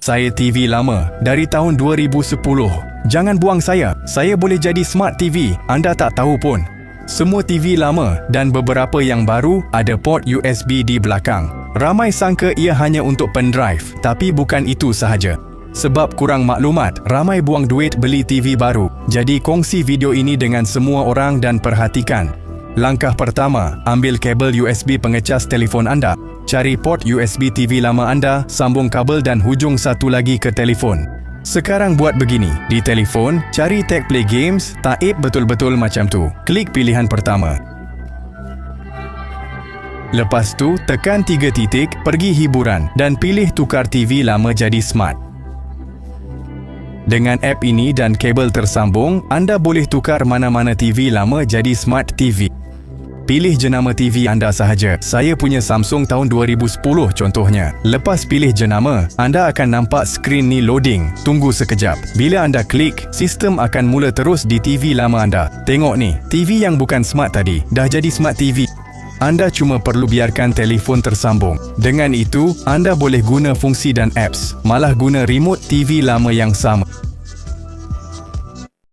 Saya TV lama dari tahun 2010. Jangan buang saya boleh jadi Smart TV, anda tak tahu pun. Semua TV lama dan beberapa yang baru ada port USB di belakang. Ramai sangka ia hanya untuk pendrive, tapi bukan itu sahaja. Sebab kurang maklumat, ramai buang duit beli TV baru. Jadi kongsi video ini dengan semua orang dan perhatikan. Langkah pertama, ambil kabel USB pengecas telefon anda. Cari port USB TV lama anda, sambung kabel dan hujung satu lagi ke telefon. Sekarang buat begini, di telefon, cari tag play games, taip betul-betul macam tu. Klik pilihan pertama. Lepas tu, tekan 3 titik, pergi hiburan dan pilih tukar TV lama jadi smart. Dengan app ini dan kabel tersambung, anda boleh tukar mana-mana TV lama jadi Smart TV. Pilih jenama TV anda sahaja. Saya punya Samsung tahun 2010 contohnya. Lepas pilih jenama, anda akan nampak skrin ni loading. Tunggu sekejap. Bila anda klik, sistem akan mula terus di TV lama anda. Tengok ni, TV yang bukan smart tadi, dah jadi Smart TV. Anda cuma perlu biarkan telefon tersambung. Dengan itu, anda boleh guna fungsi dan apps. Malah guna remote TV lama yang sama.